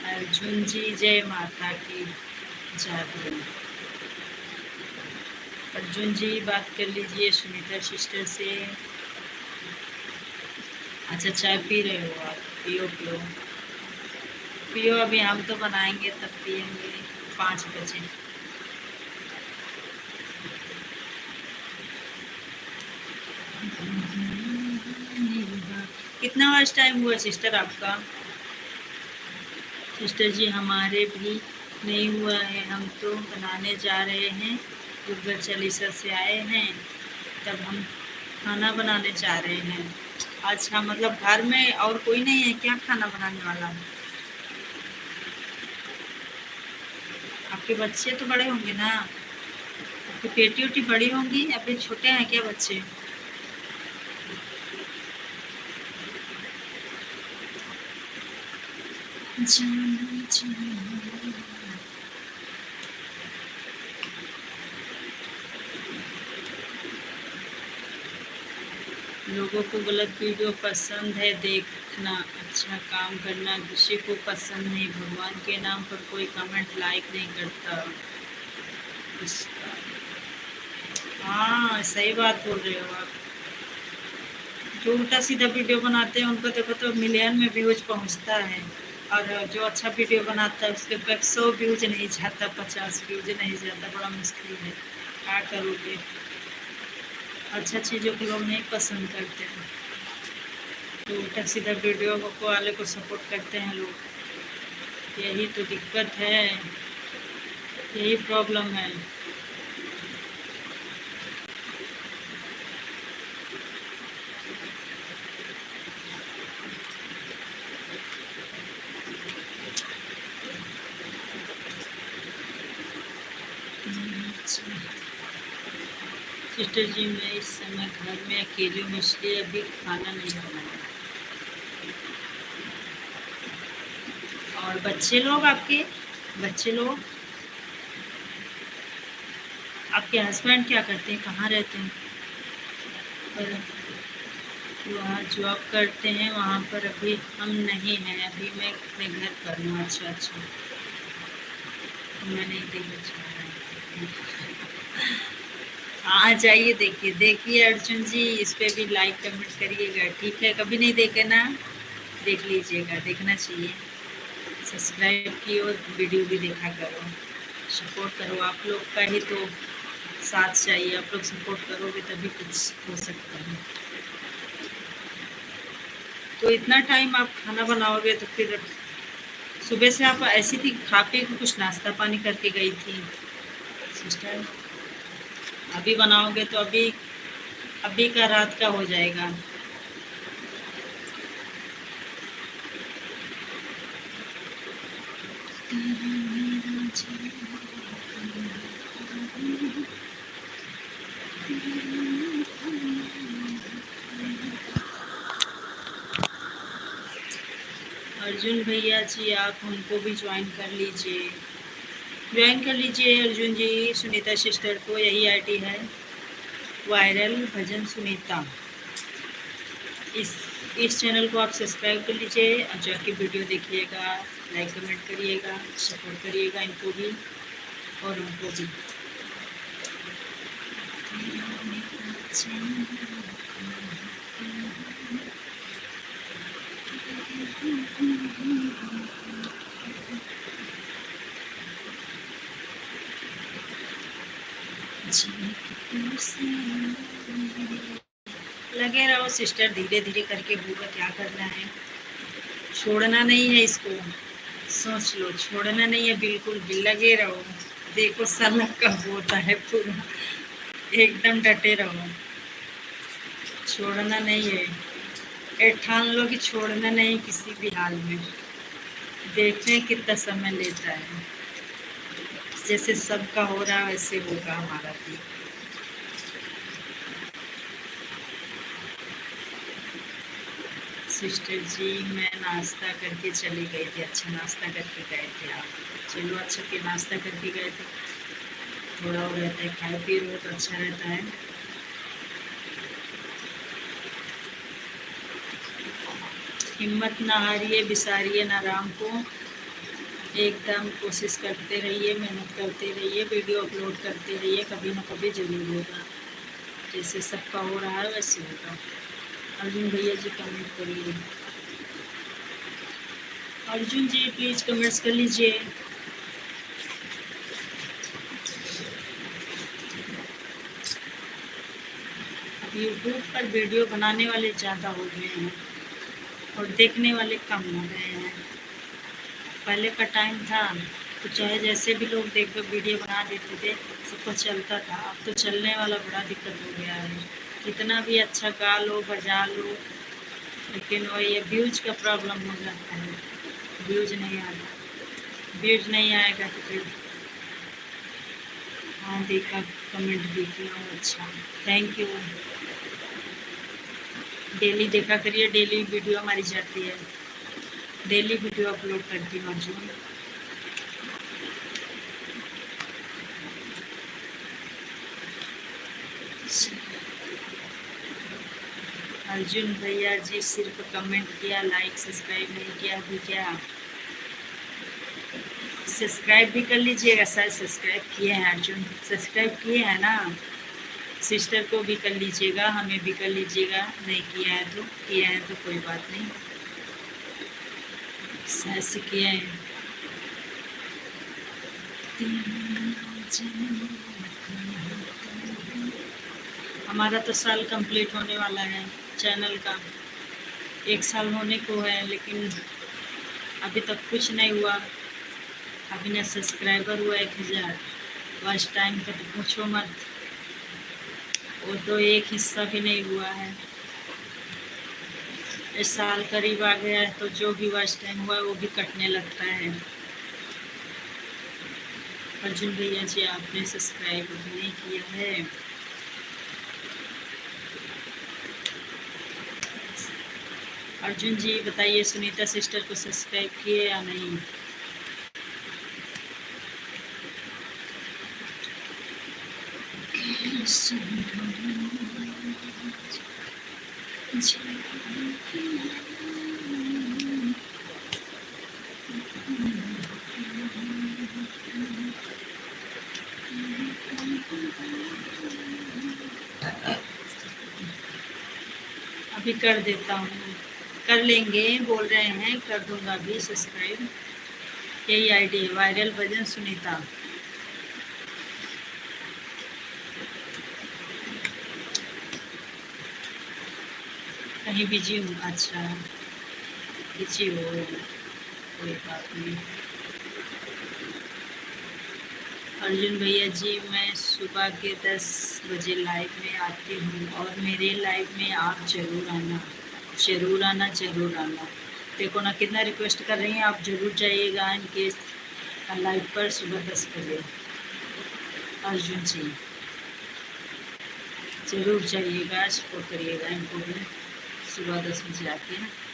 अर्जुन जी, जय माता की जय। अर्जुन जी बात कर लीजिए सुनीता सिस्टर से। अच्छा, चाय पी रहे हो आप? पियो पियो पियो, अभी हम तो बनाएंगे तब पियेंगे 5 बजे। कितना आज टाइम हुआ सिस्टर आपका? सिस्टर जी हमारे भी नहीं हुआ है, हम तो बनाने जा रहे हैं, दुर्गा चालीसा से आए हैं, तब हम खाना बनाने जा रहे हैं। अच्छा, मतलब घर में और कोई नहीं है क्या खाना बनाने वाला? आपके बच्चे तो बड़े होंगे ना? आपकी बेटी उटी बड़ी होंगी, अभी छोटे हैं क्या बच्चे? लोगों को गलत वीडियो पसंद है देखना, अच्छा काम करना, किसी को पसंद नहीं। भगवान के नाम पर कोई कमेंट लाइक नहीं करता। इसका हाँ, सही बात बोल रहे हो आप। जो उल्टा सीधा वीडियो बनाते हैं उनको देखो तो मिलियन में व्यूज पहुंचता है, और जो अच्छा वीडियो बनाता है उसके पे 100 व्यूज नहीं जाता, 50 व्यूज नहीं जाता। बड़ा मुश्किल है, क्या करोगे? अच्छा चीज़ों को लोग नहीं पसंद करते हैं, तो उल्टा सीधा वीडियो को वाले को सपोर्ट करते हैं लोग। यही तो दिक्कत है, यही प्रॉब्लम है। सिस्टर जी, मैं इस समय घर में अकेली हूँ, इसलिए अभी खाना नहीं बनाया। और बच्चे लोग आपके, बच्चे लोग, आपके हस्बैंड क्या करते हैं, कहाँ रहते हैं? पर वहाँ जॉब करते हैं, वहाँ पर अभी हम नहीं हैं, अभी मैं अपने घर पर हूँ। अच्छा अच्छा, मैं नहीं देखना चाह रहा। हाँ जाइए, देखिए देखिए अर्जुन जी, इस पर भी लाइक कमेंट करिएगा, ठीक है? कभी नहीं देखे ना, देख लीजिएगा, देखना चाहिए। सब्सक्राइब की और वीडियो भी देखा करो, सपोर्ट करो। आप लोग का ही तो साथ चाहिए, आप लोग सपोर्ट करोगे तभी कुछ हो सकता है। तो इतना टाइम आप खाना बनाओगे तो फिर सुबह से आप ऐसी थी, खा पी के कुछ नाश्ता पानी करके गई थी सिस्टर? अभी बनाओगे तो अभी अभी का रात का हो जाएगा। अर्जुन भैया जी, आप हमको भी ज्वाइन कर लीजिए, ज्वाइन कर लीजिए अर्जुन जी। सुनीता सिस्टर को यही आईडी है, वायरल भजन सुनीता। इस चैनल को आप सब्सक्राइब कर लीजिए और जाके वीडियो देखिएगा, लाइक कमेंट करिएगा, सपोर्ट करिएगा इनको भी और उनको भी। लगे रहो सिस्टर, धीरे धीरे करके होगा, क्या करना है, छोड़ना नहीं है इसको, सोच लो, छोड़ना नहीं है बिल्कुल भी, लगे रहो। देखो सलग कब होता है पूरा, एकदम डटे रहो, छोड़ना नहीं है। ये ठान लो कि छोड़ना नहीं किसी भी हाल में। देखते हैं कितना समय लेता है, जैसे सबका हो रहा है वैसे होगा हमारा भी। सिस्टर जी, मैं नाश्ता करके चली गई थी। अच्छा, नाश्ता करके गए थे आप? चलो अच्छा कि नाश्ता करके गए थे, थोड़ा हो रहता है, खाए पी रहे तो अच्छा रहता है। हिम्मत ना हारिए, बिसारिए ना राम को, एकदम कोशिश करते रहिए, मेहनत करते रहिए, वीडियो अपलोड करते रहिए, कभी ना कभी जरूर होगा, जैसे सबका हो रहा है वैसे होगा। अर्जुन भैया जी कमेंट करिए, अर्जुन जी प्लीज़ कमेंट्स कर लीजिए। यूट्यूब पर वीडियो बनाने वाले ज़्यादा हो गए हैं और देखने वाले कम हो गए हैं। पहले का टाइम था तो चाहे जैसे भी लोग देख वीडियो बना देते थे, सबको चलता था। अब तो चलने वाला बड़ा दिक्कत हो गया है, कितना भी अच्छा गा लो बजा लो, लेकिन वो ये व्यूज का प्रॉब्लम हो जाता है, व्यूज नहीं आता। व्यूज नहीं आएगा तो फिर। हाँ देखा, कमेंट देख लो, अच्छा थैंक यू। डेली देखा करिए, डेली वीडियो हमारी जाती है, डेली वीडियो अपलोड करती हूँ अर्जुन। अर्जुन भैया जी सिर्फ कमेंट किया, लाइक सब्सक्राइब नहीं किया अभी क्या? सब्सक्राइब भी कर लीजिएगा, शायद सब्सक्राइब किए हैं अर्जुन, सब्सक्राइब किए हैं ना। सिस्टर को भी कर लीजिएगा, हमें भी कर लीजिएगा, नहीं किया है तो, किए हैं तो कोई बात नहीं, शायद से किए हैं। हमारा तो साल कंप्लीट होने वाला है चैनल का, 1 साल होने को है, लेकिन अभी तक कुछ नहीं हुआ। अभी ना सब्सक्राइबर हुआ 1000, वॉच टाइम का तो पूछो मत, वो तो एक हिस्सा भी नहीं हुआ है। इस साल करीब आ गया है तो जो भी वॉच टाइम हुआ है वो भी कटने लगता है। अर्जुन भैया जी आपने सब्सक्राइब नहीं किया है। अर्जुन जी बताइए, सुनीता सिस्टर को सब्सक्राइब किए या नहीं? अभी कर देता हूँ, कर लेंगे, बोल रहे हैं, कर दूंगा अभी सब्सक्राइब। यही आईडी है, वायरल भजन सुनीता। कहीं बिजी हूँ? अच्छा बिजी हो, कोई बात नहीं। अर्जुन भैया जी मैं सुबह के 10 बजे लाइव में आती हूँ और मेरे लाइव में आप ज़रूर आना, ज़रूर आना, ज़रूर आना। देखो ना कितना रिक्वेस्ट कर रही हैं, आप ज़रूर जाइएगा इनके लाइव पर सुबह 10 बजे। अर्जुन जी ज़रूर जाइएगा, सपोर्ट करिएगा इनको भी, सुबह 10 बजे आके।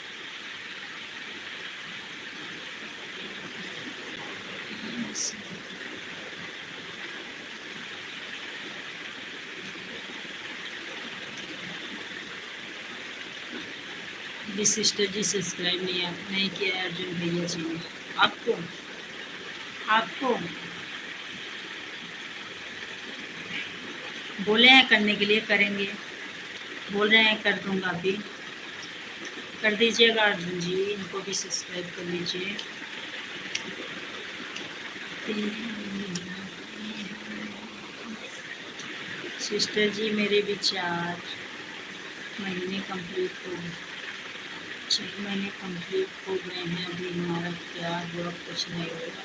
जी सिस्टर जी सब्सक्राइब नहीं किया है अर्जुन भैया जी ने। आपको आपको बोले हैं करने के लिए, करेंगे, बोल रहे हैं, कर दूंगा अभी, कर दीजिएगा अर्जुन जी, इनको भी सब्सक्राइब कर लीजिए। सिस्टर जी मेरे भी 4 महीने कंप्लीट हो गए, 6 महीने कंप्लीट हो गए हैं, अभी हमारा प्यार हुआ कुछ नहीं होगा।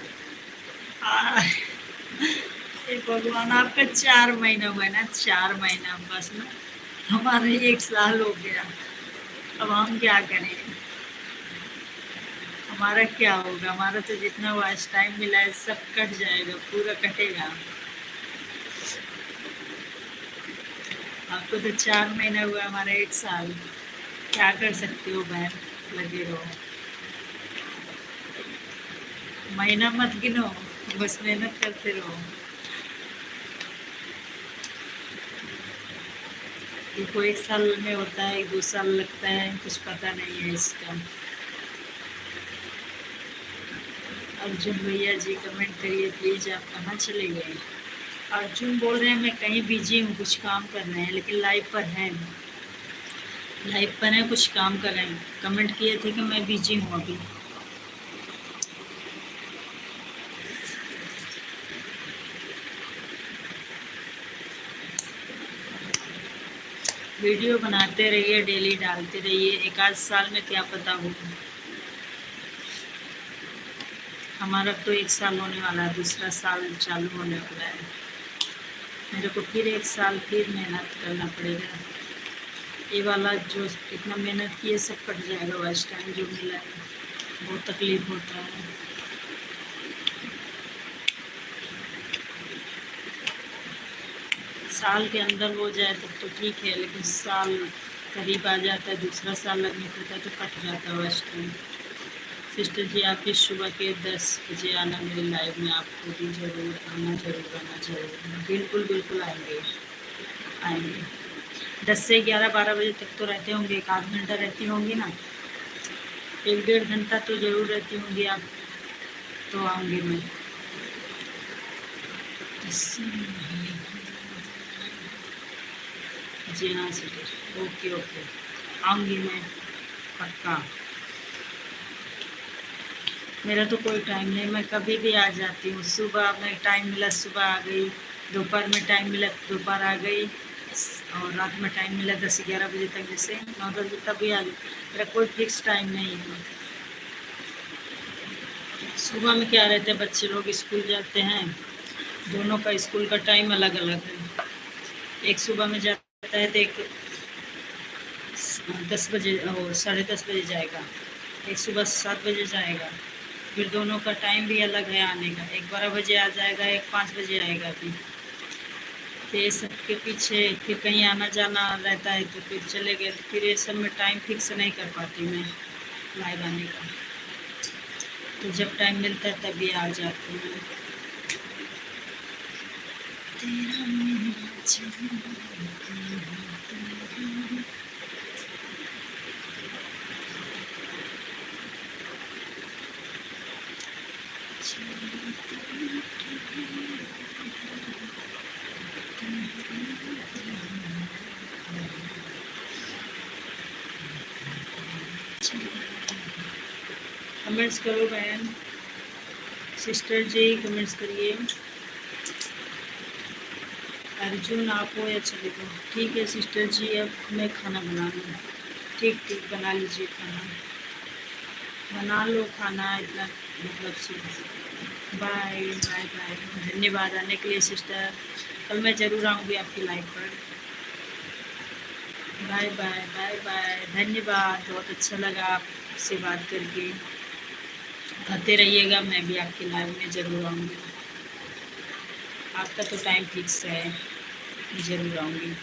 भगवान आपका 4 महीना हुआ ना, 4 महीना बस ना, हमारा 1 साल हो गया, अब हम क्या करें? हमारा क्या होगा? हमारा तो जितना वॉच टाइम मिला है सब कट जाएगा, पूरा कटेगा। आपको तो 4 महीना हुआ, हमारा 1 साल, क्या कर सकते हो बहन, लगे रहो, महीना मत गिनो, बस मेहनत करते रहो। कोई 1 साल में होता है, 2 साल लगता है, कुछ पता नहीं है इसका। अर्जुन भैया जी कमेंट करिए प्लीज़, आप कहाँ चले गए? अर्जुन बोल रहे हैं मैं कहीं बिजी हूँ, कुछ काम कर रहे हैं, लेकिन लाइव पर हैं, लाइव पर हैं, कुछ काम कर रहे हैं। कमेंट किए थे कि मैं बिजी हूँ अभी। वीडियो बनाते रहिए, डेली डालते रहिए, 1 आध साल में क्या पता हो। हमारा तो 1 साल होने वाला है, दूसरा साल चालू होने वाला है, मेरे को फिर 1 साल फिर मेहनत करना पड़ेगा। ये वाला जो इतना मेहनत किए सब कट जाएगा, बस टाइम जो मिला है। बहुत तकलीफ होता है। साल के अंदर हो जाए तब तो ठीक है, लेकिन साल करीब आ जाता है, दूसरा साल लगने को होता है तो कट जाता है बस टाइम। सिस्टर जी आपकी सुबह के 10 बजे आना मेरे लाइव में, आपको भी ज़रूर आना, ज़रूर आना, ज़रूर। बिल्कुल बिल्कुल आएंगे, आएंगे। 10 से 11-12 बजे तक तो रहते होंगे, 1 आध घंटा रहती होंगी ना, 1-1.5 घंटा तो ज़रूर रहती होंगी आप, तो आऊँगी मैं। जी हाँ सिस्टर, ओके ओके, आऊँगी मैं पक्का। मेरा तो कोई टाइम नहीं, मैं कभी भी आ जाती हूँ। सुबह में टाइम मिला सुबह आ गई, दोपहर में टाइम मिला दोपहर आ गई, और रात में टाइम मिला 10-11 बजे तक, जैसे 9-10 बजे तभी आ गई। मेरा कोई फिक्स टाइम नहीं है। सुबह में क्या रहता है, बच्चे लोग स्कूल जाते हैं, दोनों का स्कूल का टाइम अलग अलग है। एक सुबह में जाता है तो एक 10 बजे 10:30 बजे जाएगा, एक सुबह 7 बजे जाएगा। फिर दोनों का टाइम भी अलग है आने का, एक 12 बजे आ जाएगा, एक 5 बजे आएगा। फिर ये सब के पीछे फिर कहीं आना जाना रहता है तो फिर चले गए। फिर ये सब में टाइम फिक्स नहीं कर पाती मैं लाइव आने का, तो जब टाइम मिलता है तभी आ जाती हूँ। तेरा कमेंट्स करो बहन, सिस्टर जी कमेंट्स करिए। अर्जुन आप हो या चले गो, ठीक है सिस्टर जी, अब मैं खाना बना लूँ। ठीक ठीक, बना लीजिए खाना, बना लो खाना, इतना मतलब से। बाय बाय बाय, धन्यवाद आने के लिए सिस्टर, कल मैं ज़रूर आऊँगी आपकी लाइव पर। बाय बाय बाय बाय, धन्यवाद, बहुत अच्छा लगा आपसे बात करके। आते रहिएगा, मैं भी आपकी लाइव में ज़रूर आऊँगी। आपका तो टाइम फिक्स है, ज़रूर आऊँगी।